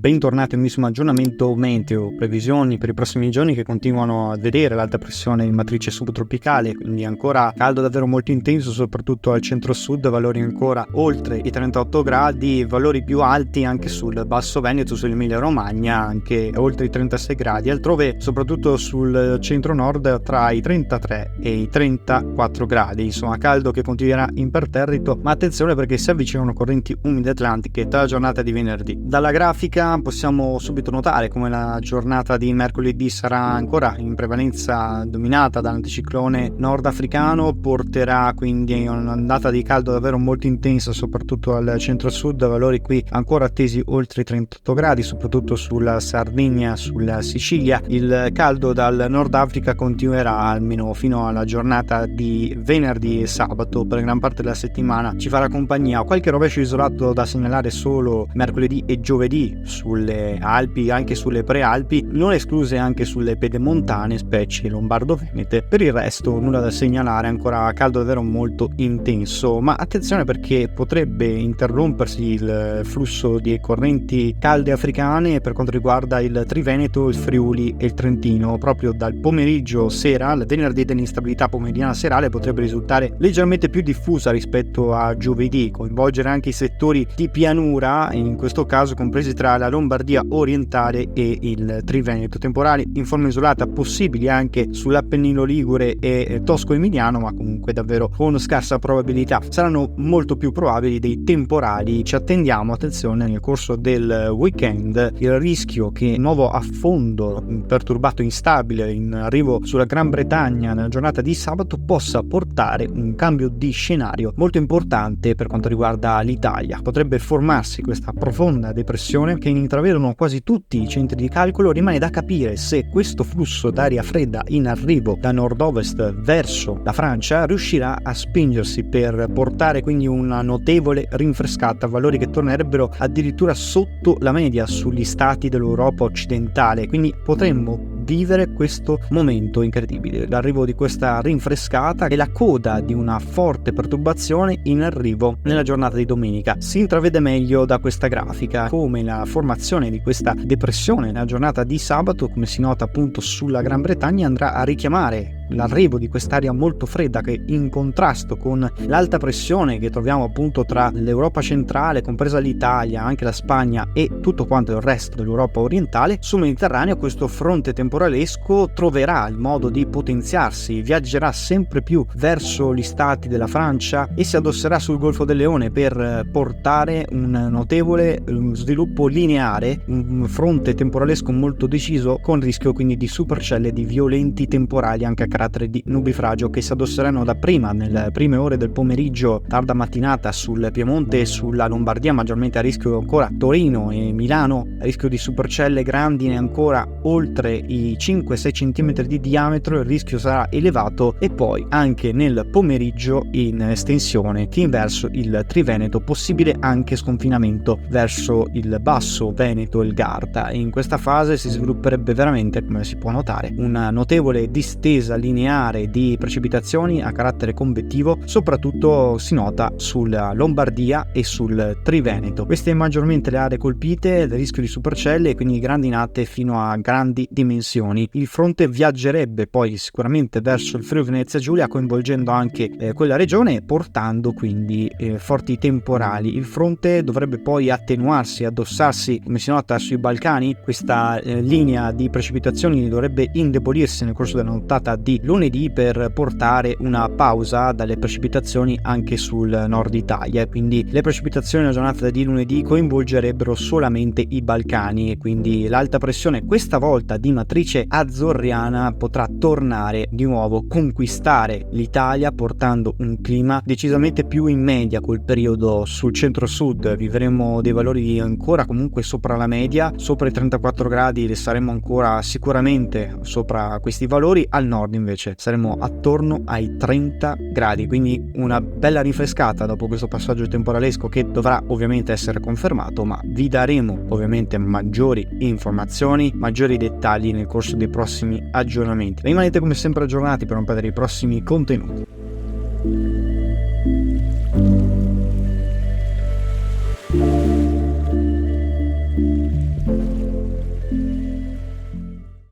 bentornati a un nuovissimo aggiornamento meteo, previsioni per i prossimi giorni che continuano a vedere l'alta pressione in matrice subtropicale, quindi ancora caldo davvero molto intenso soprattutto al centro-sud, valori ancora oltre i 38 gradi, valori più alti anche sul Basso Veneto, sull'Emilia Romagna, anche oltre i 36 gradi, altrove soprattutto sul centro-nord tra i 33 e i 34 gradi, insomma caldo che continuerà imperterrito, ma attenzione perché si avvicinano correnti umide atlantiche dalla giornata di venerdì. Dalla grafica possiamo subito notare come la giornata di mercoledì sarà ancora in prevalenza dominata dall'anticiclone nordafricano, porterà quindi un'ondata di caldo davvero molto intensa soprattutto al centro-sud, valori qui ancora attesi oltre i 38 gradi, soprattutto sulla Sardegna, sulla Sicilia. Il caldo dal Nord Africa continuerà almeno fino alla giornata di venerdì e sabato, per gran parte della settimana ci farà compagnia. Qualche rovescio isolato da segnalare solo mercoledì e giovedì sulle Alpi, anche sulle prealpi, non escluse anche sulle pedemontane, specie lombardo-venete. Per il resto nulla da segnalare, ancora caldo davvero molto intenso, ma attenzione perché potrebbe interrompersi il flusso di correnti calde africane per quanto riguarda il Triveneto, il Friuli e il Trentino. Proprio dal pomeriggio sera, il venerdì dell'instabilità pomeridiana serale potrebbe risultare leggermente più diffusa rispetto a giovedì, coinvolgere anche i settori di pianura, in questo caso compresi tra la Lombardia orientale e il Triveneto. Temporali in forma isolata possibili anche sull'Appennino ligure e tosco-emiliano, ma comunque davvero con scarsa probabilità. Saranno molto più probabili dei temporali. Ci attendiamo, attenzione, nel corso del weekend il rischio che nuovo affondo perturbato instabile in arrivo sulla Gran Bretagna nella giornata di sabato possa portare un cambio di scenario molto importante per quanto riguarda l'Italia. Potrebbe formarsi questa profonda depressione che intravedono quasi tutti i centri di calcolo. Rimane da capire se questo flusso d'aria fredda in arrivo da nord-ovest verso la Francia riuscirà a spingersi per portare quindi una notevole rinfrescata, valori che tornerebbero addirittura sotto la media sugli stati dell'Europa occidentale, quindi potremmo vivere questo momento incredibile, l'arrivo di questa rinfrescata e la coda di una forte perturbazione in arrivo nella giornata di domenica. Si intravede meglio da questa grafica come la formazione di questa depressione nella giornata di sabato, come si nota appunto sulla Gran Bretagna, andrà a richiamare l'arrivo di quest'aria molto fredda che, in contrasto con l'alta pressione che troviamo appunto tra l'Europa centrale, compresa l'Italia, anche la Spagna e tutto quanto il resto dell'Europa orientale, sul Mediterraneo questo fronte temporalesco troverà il modo di potenziarsi, viaggerà sempre più verso gli stati della Francia e si addosserà sul Golfo del Leone per portare un notevole sviluppo lineare, un fronte temporalesco molto deciso, con rischio quindi di supercelle, di violenti temporali anche a carattere di nubifragio che si addosseranno da prima nelle prime ore del pomeriggio, tarda mattinata sul Piemonte e sulla Lombardia, maggiormente a rischio ancora Torino e Milano, a rischio di supercelle grandine ancora oltre i 5-6 cm di diametro, il rischio sarà elevato, e poi anche nel pomeriggio in estensione fin verso il Triveneto, possibile anche sconfinamento verso il Basso Veneto e il Garda. In questa fase si svilupperebbe veramente, come si può notare, una notevole distesa lineare di precipitazioni a carattere convettivo, soprattutto si nota sulla Lombardia e sul Triveneto. Queste maggiormente le aree colpite del rischio di supercelle e quindi grandinate fino a grandi dimensioni. Il fronte viaggerebbe poi sicuramente verso il Friuli Venezia Giulia, coinvolgendo anche quella regione, portando quindi forti temporali. Il fronte dovrebbe poi attenuarsi, addossarsi, come si nota, sui Balcani. Questa linea di precipitazioni dovrebbe indebolirsi nel corso della nottata di lunedì per portare una pausa dalle precipitazioni anche sul nord Italia, quindi le precipitazioni nella giornata di lunedì coinvolgerebbero solamente i Balcani e quindi l'alta pressione, questa volta di matrice azzorriana, potrà tornare di nuovo, conquistare l'Italia portando un clima decisamente più in media col periodo sul centro-sud. Vivremo dei valori ancora comunque sopra la media, sopra i 34 gradi saremo ancora sicuramente sopra questi valori. Al nord invece saremo attorno ai 30 gradi, quindi una bella rinfrescata dopo questo passaggio temporalesco che dovrà ovviamente essere confermato, ma vi daremo ovviamente maggiori informazioni, maggiori dettagli nel corso dei prossimi aggiornamenti. Rimanete come sempre aggiornati per non perdere i prossimi contenuti.